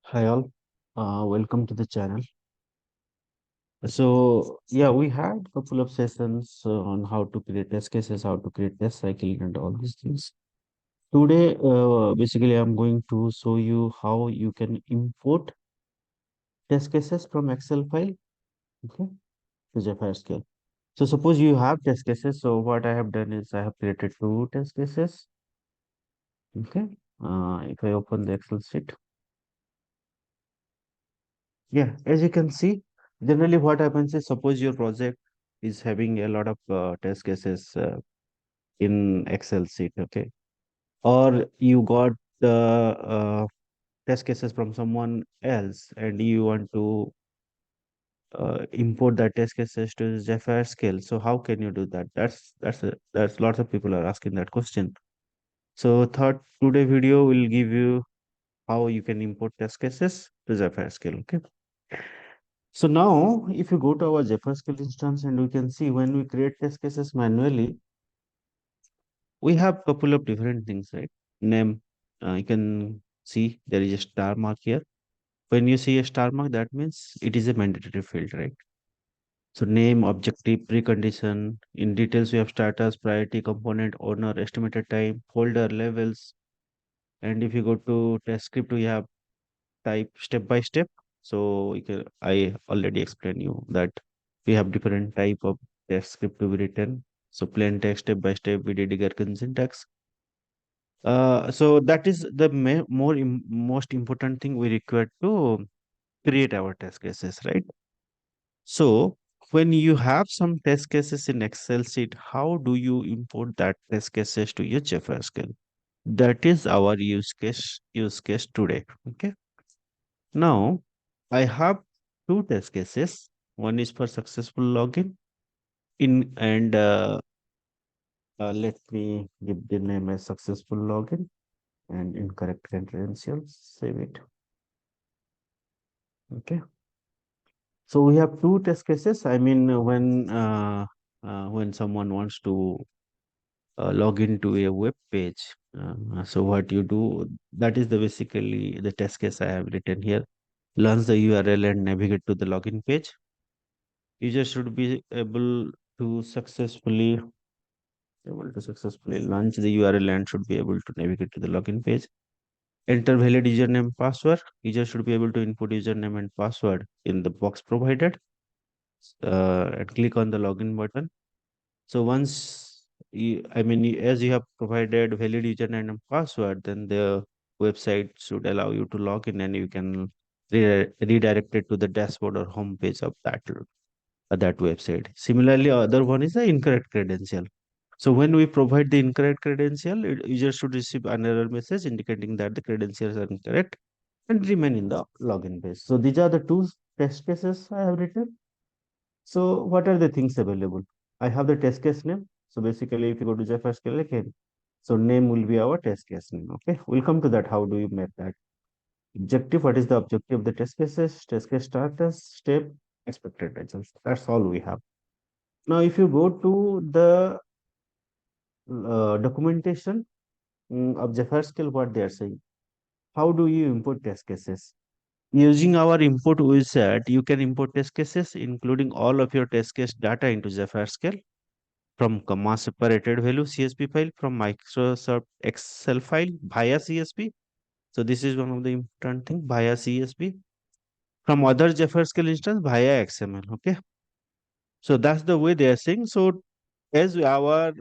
Hi all, welcome to the channel. So yeah, we had a couple of sessions on how to create test cases, how to create test cycle, and all these things. Today, basically, I'm going to show you how you can import test cases from Excel file, okay, to Zephyr Scale. So suppose you have test cases. So what I have done is I have created two test cases. Okay, if I open the Excel sheet, yeah, as you can see, generally what happens is suppose your project is having a lot of test cases in Excel sheet, okay, or you got the test cases from someone else and you want to import that test cases to Zephyr Scale. So how can you do that? That's lots of people are asking that question. So third today video will give you how you can import test cases to Zephyr Scale. Okay. So now, if you go to our Zephyr Scale instance and we can see when we create test cases manually, we have couple of different things, right? Name, you can see there is a star mark here. When you see a star mark, that means it is a mandatory field, right? So name, objective, precondition. In details, we have status, priority, component, owner, estimated time, folder, levels. And if you go to test script, we have type step by step. So I already explained you that we have different type of text script to be written. So plain text, step by step, VDD, Gherkin syntax. So that is the most important thing we require to create our test cases, right? So when you have some test cases in Excel sheet, how do you import that test cases to your Zephyr Scale? That is our use case today. Okay. Now, I have two test cases. One is for successful login in and let me give the name as successful login and incorrect credentials. Save it. Okay. So we have two test cases. I mean, when someone wants to log into a web page, so what you do, that is the basically the test case I have written here. Launch the URL and navigate to the login page. User should be able to successfully launch the URL and should be able to navigate to the login page. Enter valid username password. User should be able to input username and password in the box provided and click on the login button. So once as you have provided valid username and password, then the website should allow you to log in and you can redirect it to the dashboard or home page of that website. Similarly, other one is the incorrect credential. So when we provide the incorrect credential, user should receive an error message indicating that the credentials are incorrect and remain in the login page. So these are the two test cases I have written. So what are the things available? I have the test case name. So basically, if you go to Zephyr Scale again, so name will be our test case name. Okay, we'll come to that. How do you make that? Objective, what is the objective of the test cases? Test case status, step, expected results. That's all we have. Now, if you go to the documentation of Zephyr Scale, what they are saying, how do you import test cases? Using our import wizard, you can import test cases, including all of your test case data into Zephyr Scale from comma separated value CSV file from Microsoft Excel file via CSV. So this is one of the important thing via CSV from other Zephyr Scale instance via XML. Okay. So that's the way they are saying. So as our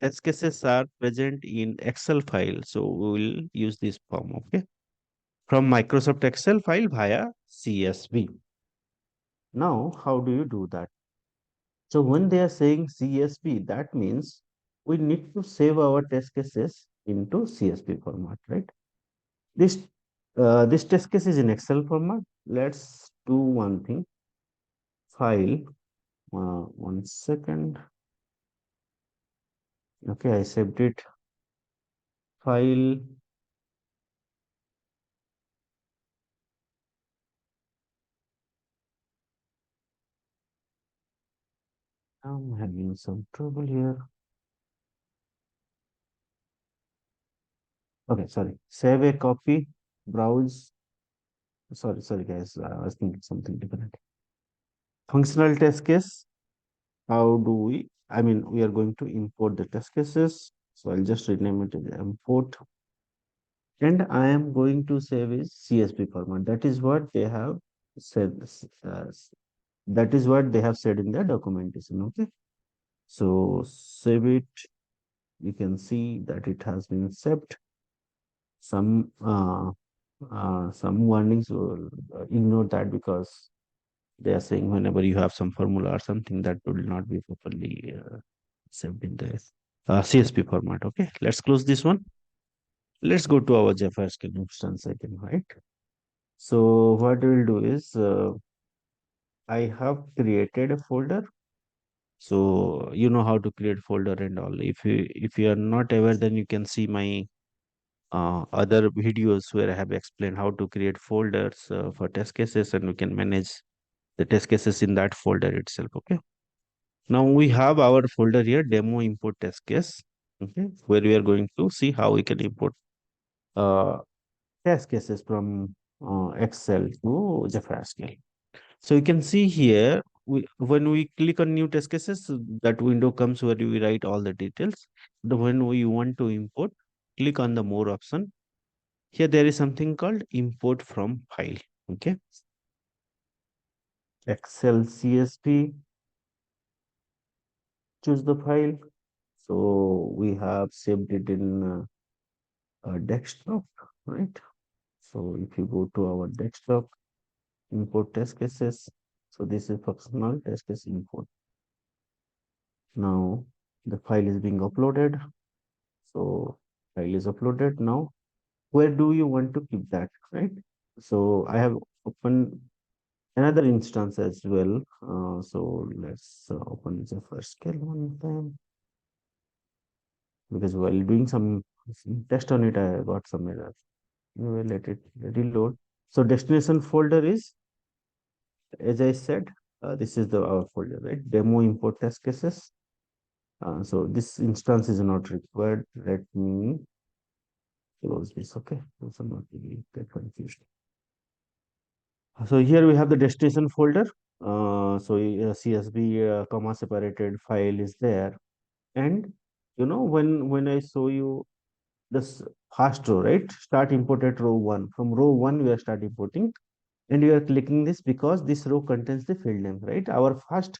test cases are present in Excel file, so we will use this form. Okay. From Microsoft Excel file via CSV. Now, how do you do that? So when they are saying CSV, that means we need to save our test cases into CSV format, right? This this test case is in Excel format. Let's do one thing. File. 1 second. Okay, I saved it. File. I'm having some trouble here. Okay, sorry. Save a copy. Browse. Sorry, guys. I was thinking something different. Functional test case. How do we? I mean, we are going to import the test cases. So I'll just rename it as import, and I am going to save is CSV format. That is what they have said. That is what they have said in their documentation. Okay. So save it. You can see that it has been saved. Some some warnings will ignore that because they are saying whenever you have some formula or something that will not be properly saved in the CSV format. Okay, let's close this one. Let's go to our Zephyr Scale instance again, right? So what we'll do is I have created a folder. So you know how to create folder and all. If you are not aware, then you can see my other videos where I have explained how to create folders for test cases, and we can manage the test cases in that folder itself. Okay. Now we have our folder here, demo import test case. Okay, where we are going to see how we can import uh, test cases from Excel to Zephyr Scale. So you can see here, when we click on new test cases, that window comes where we write all the details. When we want to import, click on the more option. Here there is something called import from file. Okay, Excel CSV, choose the file. So we have saved it in desktop, right? So if you go to our desktop, import test cases. So this is functional test case import. Now the file is being uploaded. So file is uploaded. Now where do you want to keep that, right? So I have opened another instance as well. So let's open the first scale one time, because while doing some test on it, I got some errors. We will let it reload. So destination folder is, as I said, this is the our folder, right? Demo import test cases. So this instance is not required. Let me close this. Okay, so not really get confused. So here we have the destination folder. CSV comma separated file is there, and when I show you this first row, right? Start import at row one. From row one, we are start importing, and you are clicking this because this row contains the field name, right? Our first,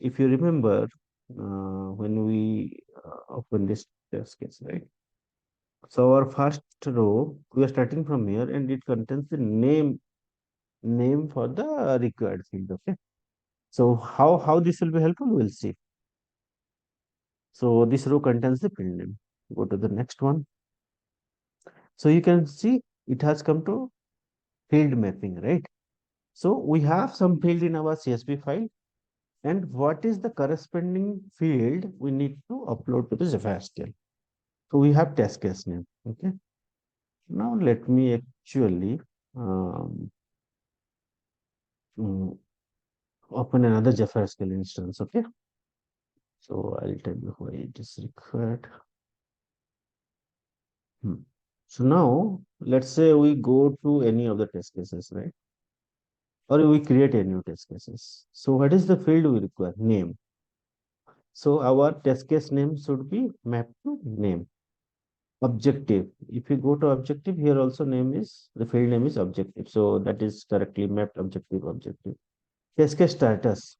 if you remember, when we open this test case, right? So our first row, we are starting from here, and it contains the name for the required field. Okay. So how this will be helpful, we'll see. So this row contains the field name. Go to the next one. So you can see it has come to field mapping, right? So we have some field in our CSV file, and what is the corresponding field we need to upload to the Zephyr Scale. So we have test case name. Okay. Now let me actually um, mm, open another Zephyr Scale instance. Okay. So I'll tell you why it is required. Hmm. So now let's say we go to any of the test cases, right? Or we create a new test cases. So what is the field we require? Name. So our test case name should be mapped to name. Objective. If you go to objective, here also name is, the field name is objective. So that is correctly mapped objective. Test case status.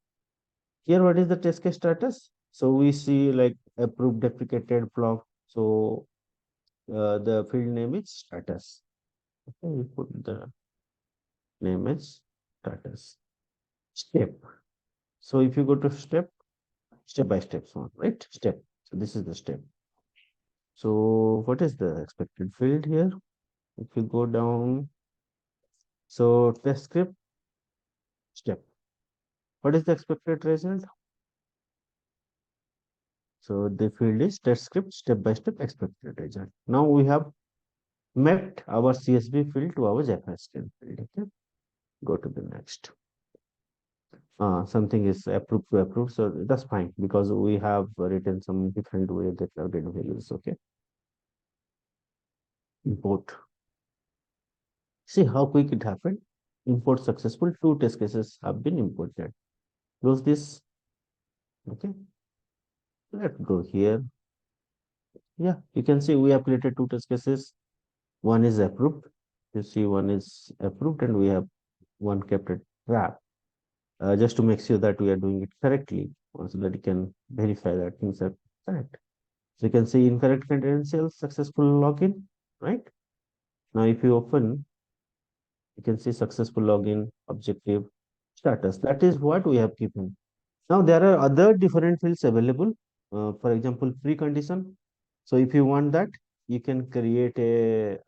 Here, what is the test case status? So we see like approved, deprecated, flop. So the field name is status. Okay, we put the name is status. Step. So if you go to step by steps one, right? Step. So this is the step. So what is the expected field here? If you go down, so test script step. What is the expected result? So the field is test script step by step expected result. Now we have mapped our CSV field to our Zephyr Scale field. Okay, go to the next. Something is approved to approve, so that's fine because we have written some different way that update values. Okay, import. See how quick it happened. Import successful. Two test cases have been imported. Close this. Okay. Let's go here. Yeah, you can see we have created two test cases. One is approved. You see, one is approved, and we have one kept at trap. Just to make sure that we are doing it correctly, so that you can verify that things are correct. So you can see incorrect credentials, successful login, right? Now, if you open, you can see successful login, objective, status. That is what we have given. Now, there are other different fields available. For example, precondition. So if you want that, you can create a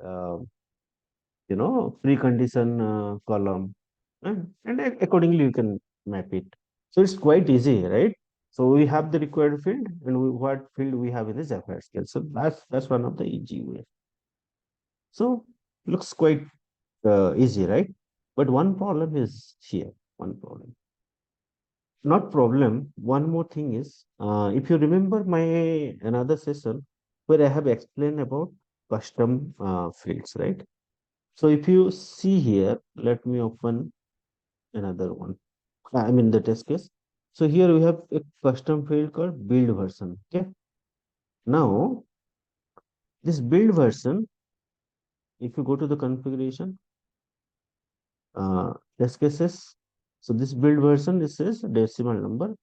precondition column, and accordingly you can map it. So it's quite easy, right? So we have the required field, and what field we have in the Zephyr scale. So that's one of the easy way. So looks quite easy, right? But one problem is here. One problem, not problem. One more thing is, if you remember my another session where I have explained about custom fields, right? So if you see here, let me open another one. I mean the test case. So here we have a custom field called build version. Okay. Now this build version, if you go to the configuration, test cases. So this build version, this is decimal number.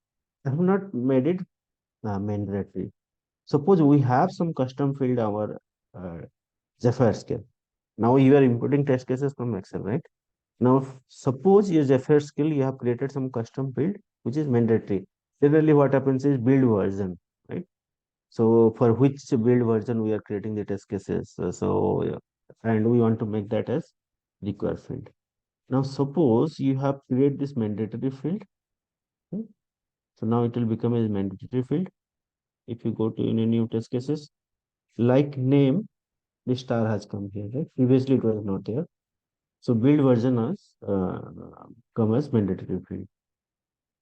I have not made it mandatory. Suppose we have some custom field our uh, Zephyr scale. Now you are importing test cases from Excel, right? Now, suppose your Zephyr skill, you have created some custom field, which is mandatory. Generally, what happens is build version, right? So, for which build version we are creating the test cases. Yeah, and we want to make that as required field. Now, suppose you have created this mandatory field. Okay? So now it will become a mandatory field. If you go to in a new test cases, like name, the star has come here, right? Previously it was not there. So build version has come as mandatory field.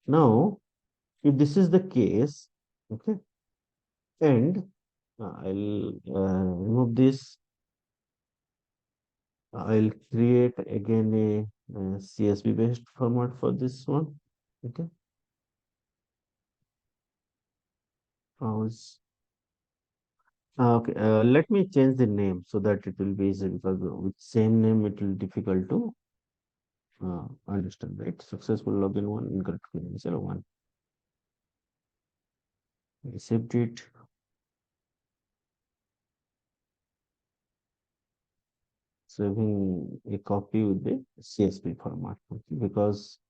Now, if this is the case, okay, and I'll remove this, I'll create again a CSV based format for this one. Okay, house. Okay, let me change the name so that it will be easy, because with same name it will difficult to understand, right? Successful login one, incorrect credential one. Accept it. Saving a copy with the CSV format, okay, because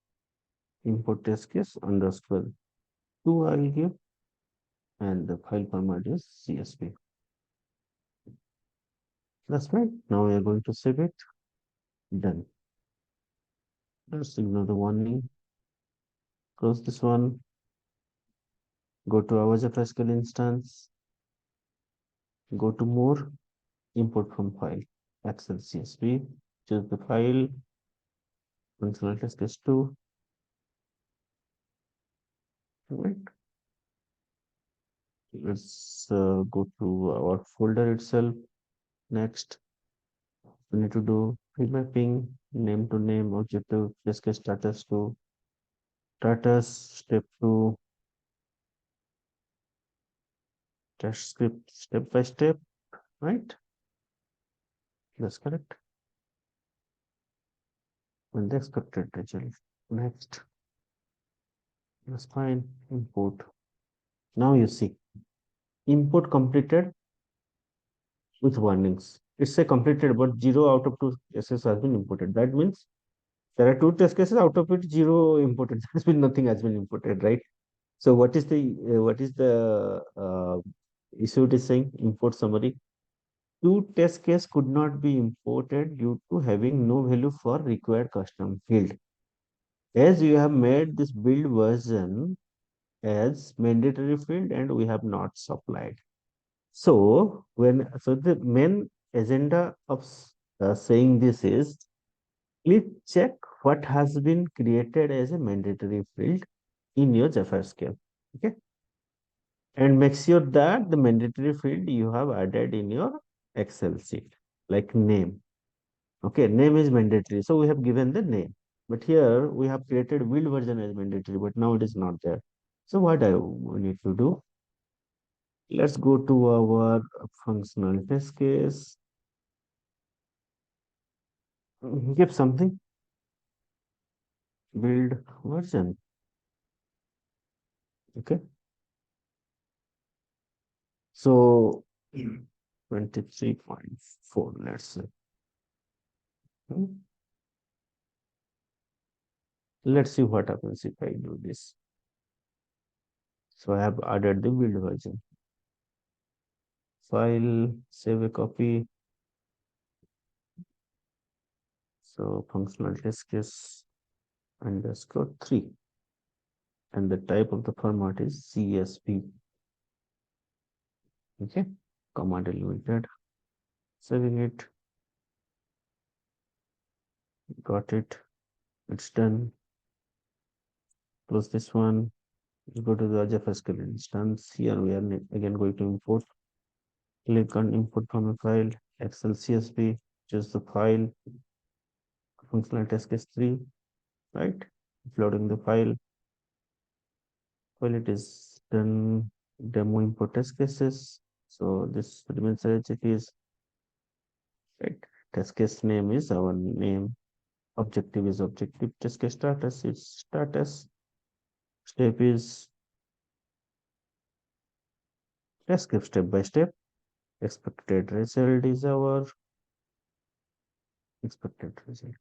import test case underscore two I will give, and the file format is CSV. That's right. Now we are going to save it. Done. Let's ignore the warning. Close this one. Go to our Zephyr Scale instance. Go to more. Import from file. Excel CSV. Choose the file. Functional test case 2. Right. Let's go to our folder itself. Next, we need to do field mapping, name to name, objective, test case status to status, step 2, test script step by step, right? That's correct. And the expected result. Next, that's fine. Import. Now you see, import completed with warnings. It's a completed, but 0 out of 2 cases has been imported. That means there are 2 test cases, out of it 0 imported. Has been nothing has been imported, right? So what is the issue it is saying? Import summary. 2 test case could not be imported due to having no value for required custom field. As you have made this build version as mandatory field and we have not supplied. So the main agenda of saying this is, please check what has been created as a mandatory field in your Zephyr scale. Okay. And make sure that the mandatory field you have added in your Excel sheet, like name. Okay, name is mandatory. So we have given the name. But here we have created build version as mandatory, but now it is not there. So what we need to do? Let's go to our functional test case. Give something, build version. Okay. So 23.4, let's say. Hmm. Let's see what happens if I do this. So I have added the build version. File, save a copy. So functional test case underscore 3. And the type of the format is CSV. Okay. Comma delimited. Saving it. Got it. It's done. Close this one. Go to the Zephyr Scale instance. Here we are again going to import. Click on import from a file. Excel CSV. Choose the file. Functional test case 3. Right. Uploading the file. Well, it is done. Demo import test cases. So this remains as it is. Right. Test case name is our name. Objective is objective. Test case status is status. Step is test case step by step. Expected result is our expected result.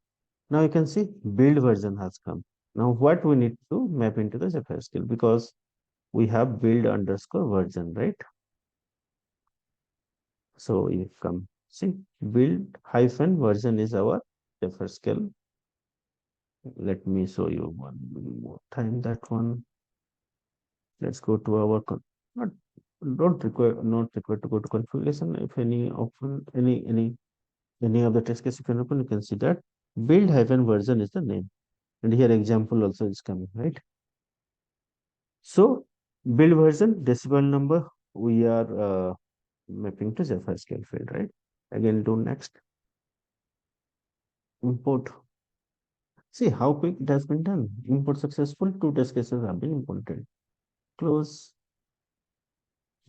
Now you can see build version has come. Now what we need to map into the Zephyr Scale, because we have build underscore version, right? So you come see build hyphen version is our Zephyr Scale. Let me show you one more time that one. Let's go to our not not require to go to configuration. If any open any of the test case you can open, you can see that build hyphen version is the name. And here example also is coming, right? So build version decimal number we are mapping to Zephyr scale field, right? Again, do next import. See how quick it has been done. Import successful. Two test cases have been imported. Close.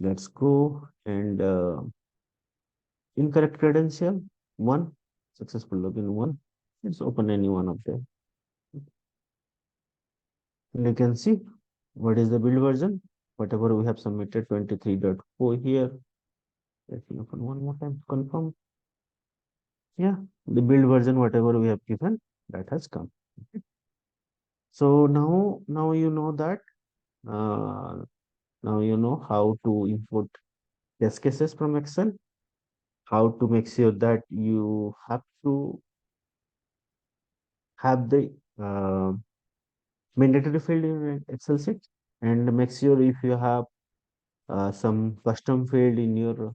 Let's go and incorrect credential one. Successful login one. Let's open any one of them. And you can see what is the build version. Whatever we have submitted 23.4 here. Let me open one more time. Confirm. Yeah, the build version, whatever we have given, that has come. Okay. So now you know that uh, now you know how to import test cases from Excel, how to make sure that you have to have the uh, mandatory field in Excel sheet, and make sure if you have some custom field in your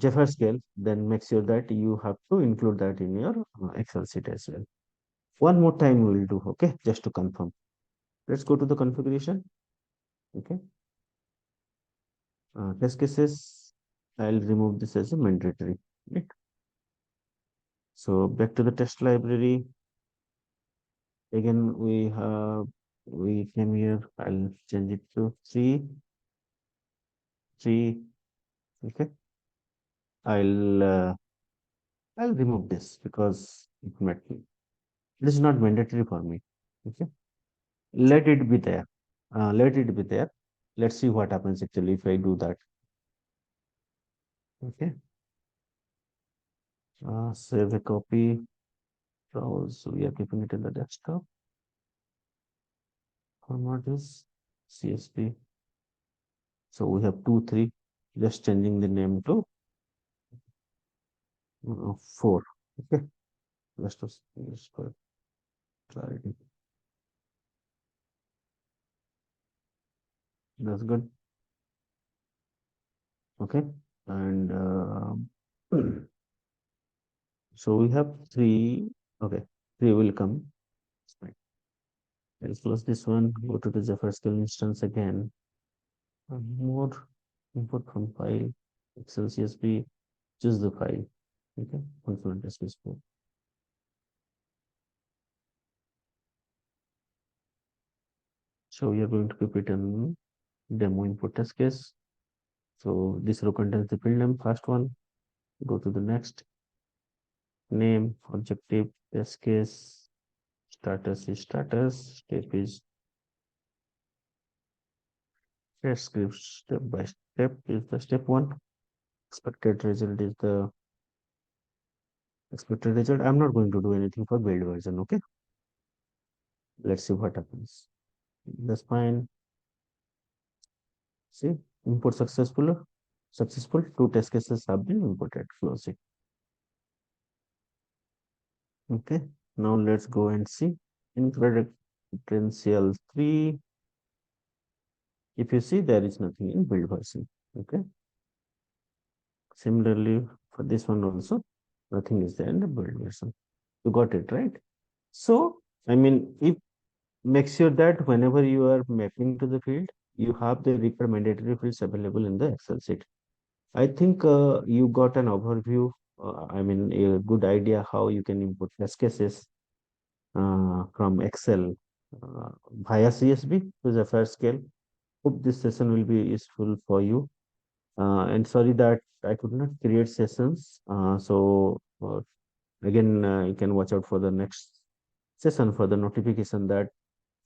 Zephyr scale, then make sure that you have to include that in your Excel sheet as well. One more time we will do, okay, just to confirm. Let's go to the configuration. Okay. Test cases. I'll remove this as a mandatory. Right. So back to the test library. Again, we came here. I'll change it to three. Okay. I'll uh, I'll remove this because it is not mandatory for me. Okay. Let it be there. Let it be there. Let's see what happens actually if I do that. Okay. Save a copy. So we are keeping it in the desktop. Format is CSV. So we have 2, 3, just changing the name to 4. Okay, just for clarity. That's good. Okay, and so we have 3. Okay, 3 will come. Right. I'll close this one. Go to the Zephyr Scale instance again. More input from file. Excel CSV. Choose the file. Okay, functional test case 4. So we are going to keep it in demo input test case. So this row contains the field name, first one. Go to the next. Name, objective, test case, status is status, step is test script, step by step is the step one. Expected result is the expected result. I'm not going to do anything for build version. Okay, let's see what happens. That's fine. See, import successful. Successful. Two test cases have been imported. Close it. Okay. Now let's go and see. Incorrect potential 3. If you see, there is nothing in build version. Okay. Similarly, for this one also, nothing is there in the build version. You got it, right? So, I mean, if make sure that whenever you are mapping to the field, you have the required mandatory fields available in the Excel sheet. I think you got an overview, I mean, a good idea how you can input test cases from Excel via CSV to Zephyr Scale. Hope this session will be useful for you. And sorry that I could not create sessions. Again, you can watch out for the next session for the notification that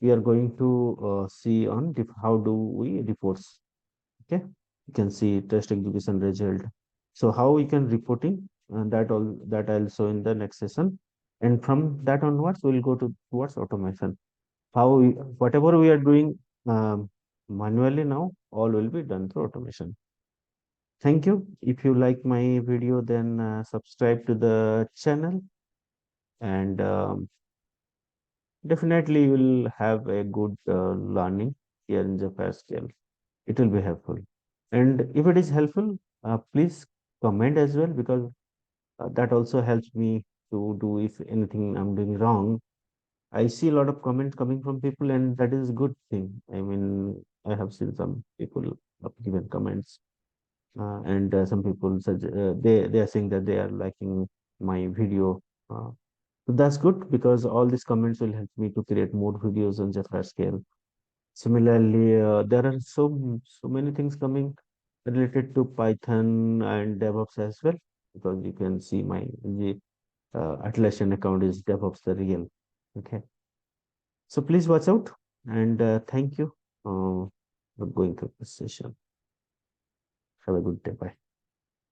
we are going to see on how do we reports. Okay, you can see test execution result. So how we can reporting that I'll show in the next session. And from that onwards, we'll go towards automation. Whatever we are doing manually now, all will be done through automation. Thank you. If you like my video, then subscribe to the channel, and definitely you will have a good learning here in the fast scale. It will be helpful. And if it is helpful, please comment as well, because that also helps me to do if anything I'm doing wrong. I see a lot of comments coming from people, and that is a good thing. I mean, I have seen some people have given comments, and some people they are saying that they are liking my video. Uh, so that's good, because all these comments will help me to create more videos on Jaffa scale. Similarly, there are so many things coming related to Python and DevOps as well, because you can see my Atlassian account is DevOps the real. Okay, so please watch out, and thank you for going through this session. Have a good day. Bye.